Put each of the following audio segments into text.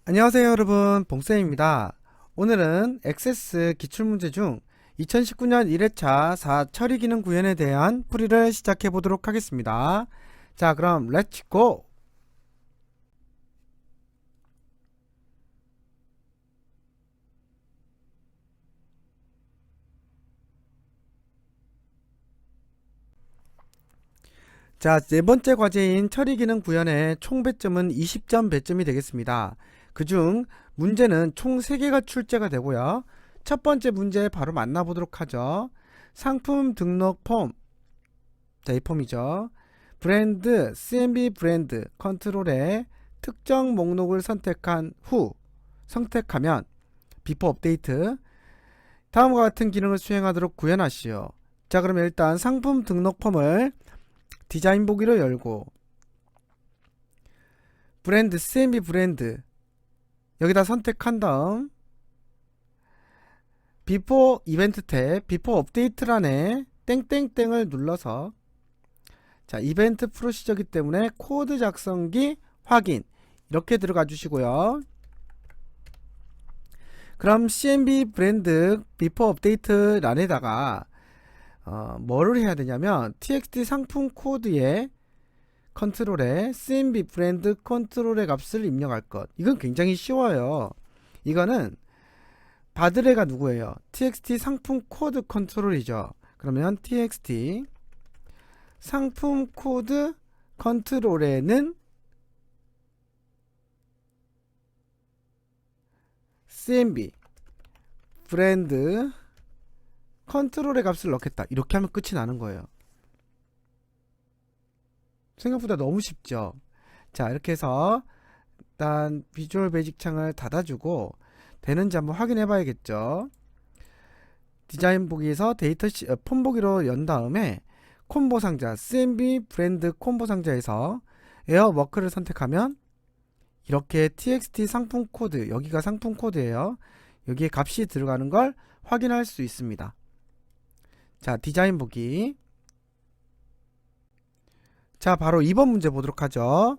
안녕하세요 여러분, 봉쌤입니다. 오늘은 액세스 기출문제 중 2019년 1회차 4처리 기능 구현에 대한 풀이를 시작해 보도록 하겠습니다. 자, 그럼 렛츠 고! 자, 네 번째 과제인 처리 기능 구현의 총 배점은 20점 배점이 되겠습니다. 그중 문제는 총 3개가 출제가 되고요. 첫 번째 문제 바로 만나보도록 하죠. 상품 등록 폼, 자, 이 폼이죠. 브랜드, CMB 브랜드 컨트롤에 특정 목록을 선택한 후 선택하면 비포 업데이트 다음과 같은 기능을 수행하도록 구현하시오. 자, 그러면 일단 상품 등록 폼을 디자인 보기로 열고 브랜드, CMB 브랜드 여기다 선택한 다음 비포 이벤트 탭, 비포 업데이트란에 땡땡땡을 눌러서 자, 이벤트 프로시저이기 때문에 코드 작성기 확인 이렇게 들어가 주시고요. 그럼 CMB 브랜드 비포 업데이트 란에다가 뭐를 해야 되냐면 txt 상품 코드에 컨트롤에 CMB 브랜드 컨트롤의 값을 입력할 것. 이건 굉장히 쉬워요. 이거는 받을 애가 누구예요? txt 상품 코드 컨트롤이죠. 그러면 txt 상품 코드 컨트롤에는 CMB 브랜드 컨트롤의 값을 넣겠다. 이렇게 하면 끝이 나는 거예요. 생각보다 너무 쉽죠. 자, 이렇게 해서 일단 비주얼 베이직 창을 닫아주고 되는지 한번 확인해 봐야겠죠. 디자인 보기에서 데이터 폼 보기로 연 다음에 콤보 상자 CMB 브랜드 콤보 상자에서 에어 워크를 선택하면 이렇게 txt 상품 코드, 여기가 상품 코드예요. 여기에 값이 들어가는 걸 확인할 수 있습니다. 자, 디자인 보기. 자, 바로 2번 문제 보도록 하죠.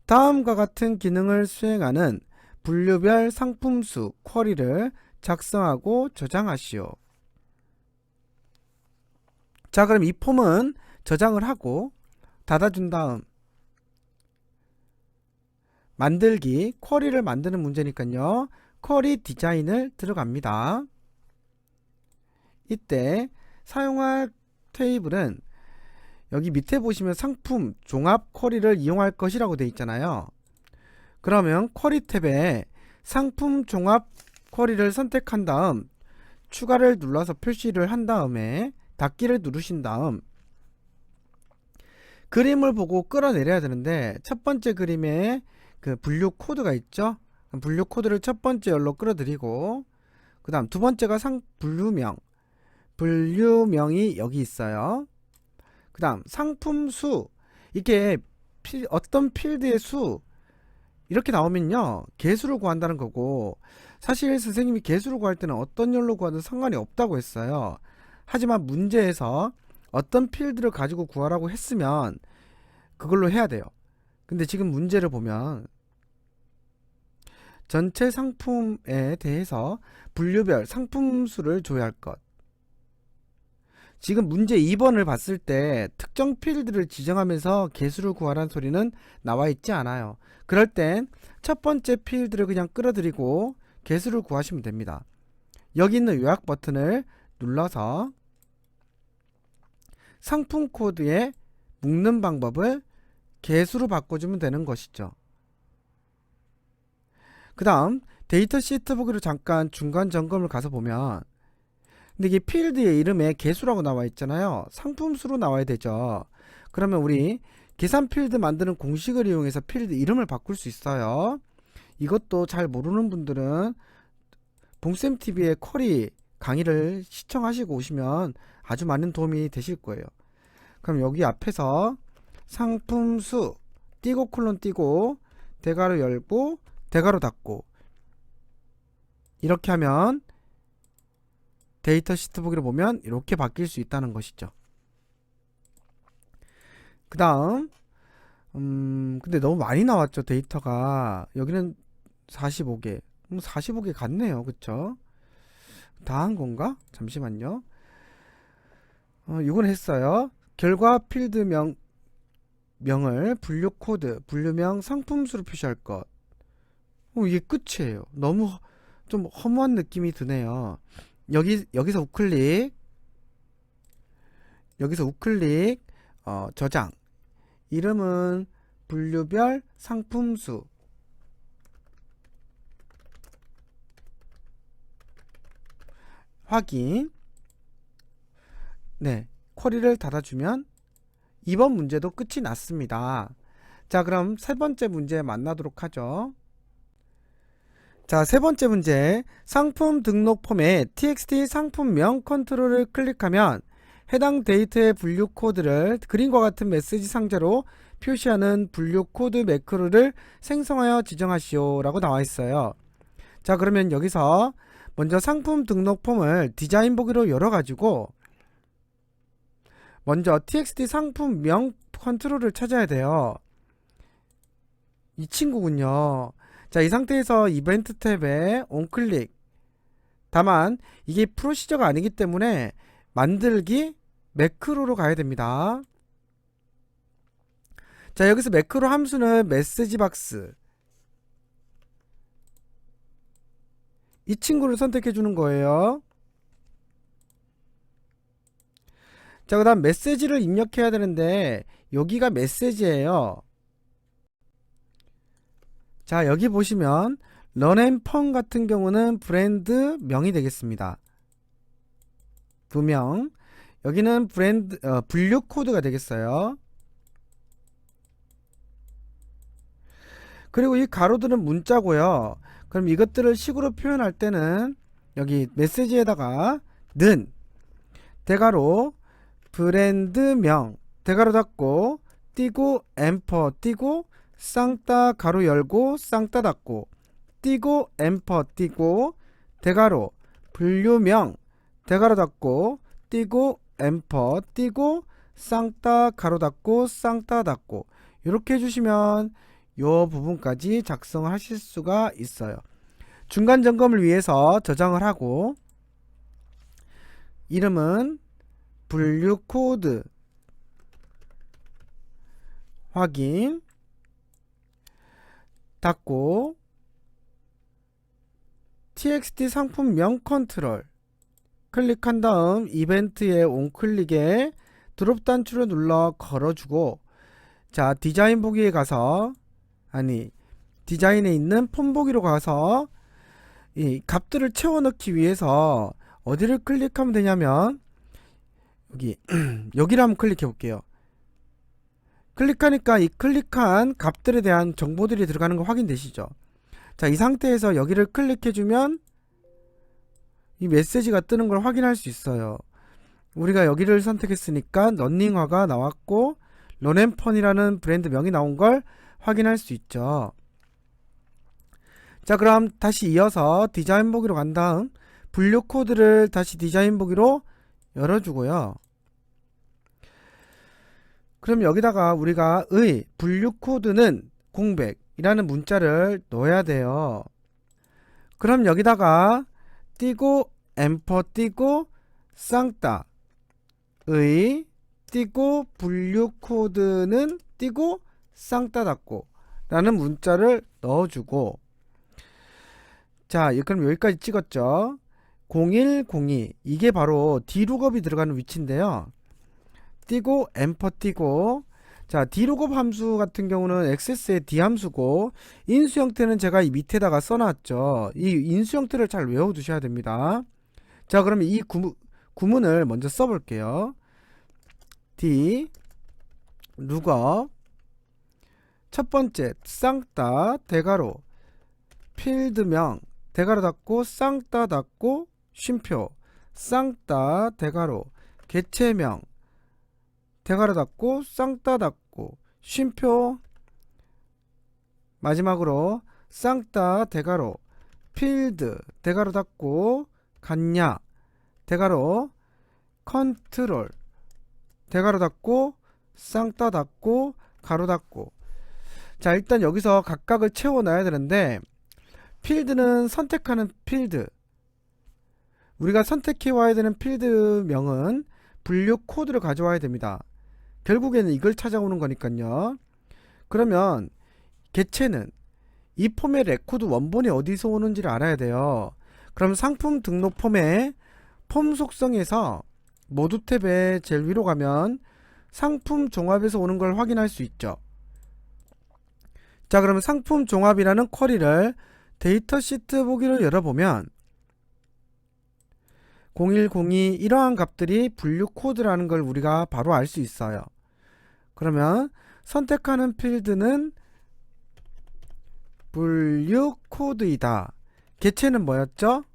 다음과 같은 기능을 수행하는 분류별 상품수 쿼리를 작성하고 저장하시오. 자, 그럼 이 폼은 저장을 하고 닫아준 다음 만들기 쿼리를 만드는 문제니까요. 쿼리 디자인을 들어갑니다. 이때 사용할 테이블은 여기 밑에 보시면 상품 종합 쿼리를 이용할 것이라고 되어 있잖아요. 그러면 쿼리 탭에 상품 종합 쿼리를 선택한 다음 추가를 눌러서 표시를 한 다음에 닫기를 누르신 다음 그림을 보고 끌어내려야 되는데 첫 번째 그림에 그 분류 코드가 있죠. 분류 코드를 첫 번째 열로 끌어들이고 그 다음 두 번째가 분류명이 여기 있어요. 그 다음 상품 수, 이게 어떤 필드의 수 이렇게 나오면요 개수를 구한다는 거고, 사실 선생님이 개수를 구할 때는 어떤 열로 구하든 상관이 없다고 했어요. 하지만 문제에서 어떤 필드를 가지고 구하라고 했으면 그걸로 해야 돼요. 근데 지금 문제를 보면 전체 상품에 대해서 분류별 상품 수를 줘야 할 것. 지금 문제 2번을 봤을 때 특정 필드를 지정하면서 개수를 구하라는 소리는 나와 있지 않아요. 그럴 땐 첫 번째 필드를 그냥 끌어들이고 개수를 구하시면 됩니다. 여기 있는 요약 버튼을 눌러서 상품 코드에 묶는 방법을 개수로 바꿔주면 되는 것이죠. 그 다음 데이터 시트 보기로 잠깐 중간 점검을 가서 보면, 근데 이게 필드의 이름에 개수라고 나와 있잖아요. 상품수로 나와야 되죠. 그러면 우리 계산 필드 만드는 공식을 이용해서 필드 이름을 바꿀 수 있어요. 이것도 잘 모르는 분들은 봉쌤TV의 쿼리 강의를 시청하시고 오시면 아주 많은 도움이 되실 거예요. 그럼 여기 앞에서 상품수 띄고 콜론 띄고 대괄호 열고 대괄호 닫고 이렇게 하면 데이터 시트 보기로 보면 이렇게 바뀔 수 있다는 것이죠. 그 다음 근데 너무 많이 나왔죠. 데이터가 여기는 45개. 45개 같네요. 그쵸? 다 한 건가? 잠시만요. 이건 했어요. 결과 필드명을 분류 코드, 분류명 상품수로 표시할 것. 이게 끝이에요. 너무 좀 허무한 느낌이 드네요. 여기서 우클릭, 저장. 이름은 분류별 상품수. 확인. 네, 쿼리를 닫아주면 이번 문제도 끝이 났습니다. 자, 그럼 세 번째 문제 만나도록 하죠. 자, 세 번째 문제. 상품 등록 폼에 txt 상품명 컨트롤을 클릭하면 해당 데이터의 분류 코드를 그림과 같은 메시지 상자로 표시하는 분류 코드 매크로를 생성하여 지정하시오 라고 나와 있어요. 자, 그러면 여기서 먼저 상품 등록 폼을 디자인 보기로 열어가지고 먼저 txt 상품명 컨트롤을 찾아야 돼요. 이 친구군요. 자, 이 상태에서 이벤트 탭에 온클릭. 다만 이게 프로시저가 아니기 때문에 만들기 매크로로 가야 됩니다. 자, 여기서 매크로 함수는 메시지 박스, 이 친구를 선택해 주는 거예요. 자, 그 다음 메시지를 입력해야 되는데 여기가 메시지예요. 자, 여기 보시면 런앤펀 같은 경우는 브랜드 명이 되겠습니다. 두 명. 여기는 분류 코드가 되겠어요. 그리고 이 가로들은 문자고요. 그럼 이것들을 식으로 표현할 때는 여기 메시지에다가 는 대가로 브랜드명 대가로 닫고 띄고 엠퍼 띄고 쌍따 가로 열고 쌍따 닫고 띄고 엠퍼 띄고 대가로 분류명 대가로 닫고 띄고 엠퍼 띄고 쌍따 가로 닫고 쌍따 닫고 이렇게 해주시면 요 부분까지 작성하실 수가 있어요. 중간 점검을 위해서 저장을 하고 이름은 분류 코드 확인 닫고 txt 상품명 컨트롤 클릭한 다음 이벤트의 온클릭에 드롭 단추를 눌러 걸어주고 자, 디자인 보기에 가서 디자인에 있는 폼 보기로 가서 이 값들을 채워 넣기 위해서 어디를 클릭하면 되냐면 여기를 한번 클릭해 볼게요. 클릭하니까 이 클릭한 값들에 대한 정보들이 들어가는 거 확인되시죠? 자, 이 상태에서 여기를 클릭해 주면 이 메시지가 뜨는 걸 확인할 수 있어요. 우리가 여기를 선택했으니까 런닝화가 나왔고 런앤펀이라는 브랜드 명이 나온 걸 확인할 수 있죠. 자, 그럼 다시 이어서 디자인 보기로 간 다음 분류 코드를 다시 디자인 보기로 열어주고요. 그럼 여기다가 우리가 분류 코드는 공백이라는 문자를 넣어야 돼요. 그럼 여기다가 띄고 엠퍼 띄고 쌍따 띄고 분류 코드는 띄고 쌍따 닫고 라는 문자를 넣어주고 자, 그럼 여기까지 찍었죠. 0102 이게 바로 d룩업이 들어가는 위치인데요. 띄고 엠퍼 띄고 자, d룩업 함수 같은 경우는 액세스의 d 함수고 인수 형태는 제가 이 밑에다가 써놨죠. 이 인수 형태를 잘 외워두셔야 됩니다. 자, 그러면 이 구문을 먼저 써볼게요. d 룩업 첫 번째 쌍따 대가로 필드명 대가로 닫고 쌍따 닫고 쉼표 쌍따 대가로 개체명 대가로 닫고 쌍따 닫고 쉼표 마지막으로 쌍따 대가로 필드 대가로 닫고 갔냐 대가로 컨트롤 대가로 닫고 쌍따 닫고 가로 닫고 자, 일단 여기서 각각을 채워 놔야 되는데 필드는 선택하는 필드. 우리가 선택해 와야 되는 필드명은 분류 코드를 가져와야 됩니다. 결국에는 이걸 찾아오는 거니까요. 그러면 개체는 이 폼의 레코드 원본이 어디서 오는지를 알아야 돼요. 그럼 상품 등록 폼의 폼 속성에서 모두 탭에 제일 위로 가면 상품 종합에서 오는 걸 확인할 수 있죠. 자, 그러면 상품 종합이라는 쿼리를 데이터 시트 보기를 열어보면 0102 이러한 값들이 분류 코드라는 걸 우리가 바로 알 수 있어요. 그러면 선택하는 필드는 분류 코드이다. 개체는 뭐였죠?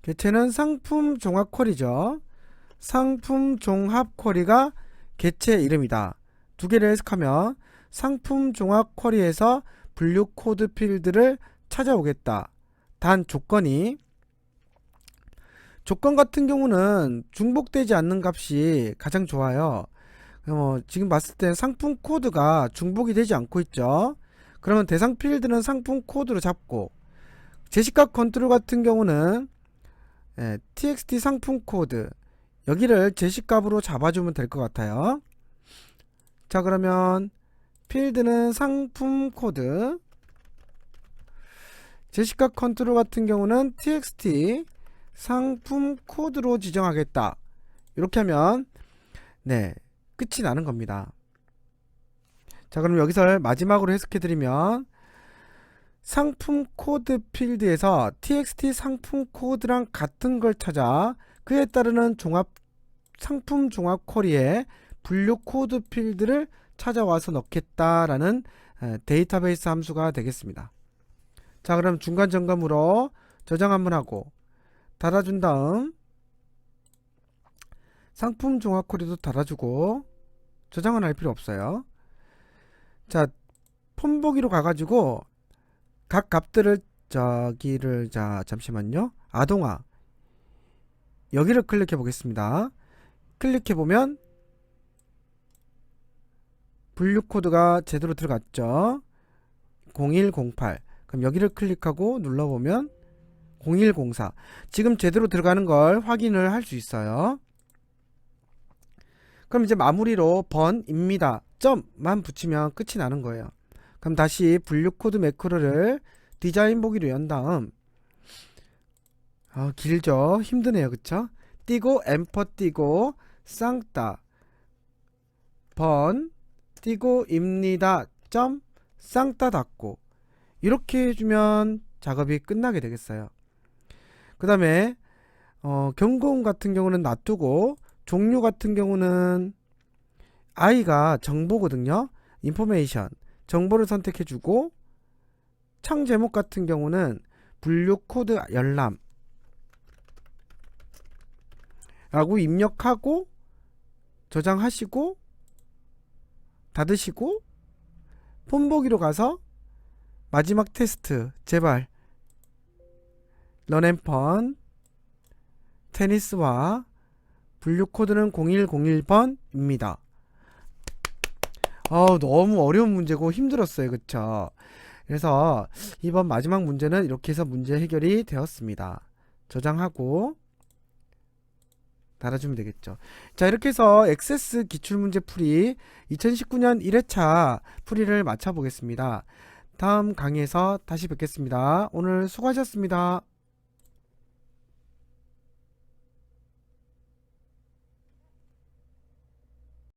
개체는 상품 종합 쿼리죠. 상품 종합 쿼리가 개체 이름이다. 두 개를 해석하면 상품 종합 쿼리에서 분류 코드 필드를 찾아오겠다. 단 조건 같은 경우는 중복되지 않는 값이 가장 좋아요. 지금 봤을 때 상품 코드가 중복이 되지 않고 있죠. 그러면 대상 필드는 상품 코드로 잡고, 제시값 컨트롤 같은 경우는 txt 상품 코드, 여기를 제시값으로 잡아주면 될 것 같아요. 자, 그러면 필드는 상품 코드, 제시값 컨트롤 같은 경우는 txt 상품 코드로 지정하겠다. 이렇게 하면 끝이 나는 겁니다. 자, 그럼 여기서 마지막으로 해석해 드리면 상품 코드 필드에서 txt 상품 코드랑 같은 걸 찾아 그에 따르는 상품 종합 쿼리에 분류 코드 필드를 찾아와서 넣겠다라는 데이터베이스 함수가 되겠습니다. 자, 그럼 중간 점검으로 저장 한번 하고 달아준 다음 상품 종합 쿼리도 달아주고, 저장은 할 필요 없어요. 자, 폼 보기로 가가지고 각 값들을 잠시만요. 아동화 여기를 클릭해 보겠습니다. 클릭해 보면 분류 코드가 제대로 들어갔죠. 0108. 그럼 여기를 클릭하고 눌러보면 0104. 지금 제대로 들어가는 걸 확인을 할 수 있어요. 그럼 이제 마무리로 번입니다. 점만 붙이면 끝이 나는 거예요. 그럼 다시 분류 코드 매크로를 디자인 보기로 연 다음, 길죠? 힘드네요. 그쵸? 띄고 엠퍼 띄고 쌍따 번 띄고 입니다. 점 쌍따 닫고 이렇게 해주면 작업이 끝나게 되겠어요. 그 다음에 경고음 같은 경우는 놔두고, 종류 같은 경우는 i가 정보거든요. 인포메이션 정보를 선택해주고, 창 제목 같은 경우는 분류 코드 열람 라고 입력하고 저장하시고 닫으시고 폼 보기로 가서 마지막 테스트 제발 런앤펀 테니스와 분류 코드는 0101번입니다. 너무 어려운 문제고 힘들었어요. 그쵸? 그래서 이번 마지막 문제는 이렇게 해서 문제 해결이 되었습니다. 저장하고 달아주면 되겠죠. 자, 이렇게 해서 액세스 기출문제 풀이 2019년 1회차 풀이를 마쳐보겠습니다. 다음 강의에서 다시 뵙겠습니다. 오늘 수고하셨습니다.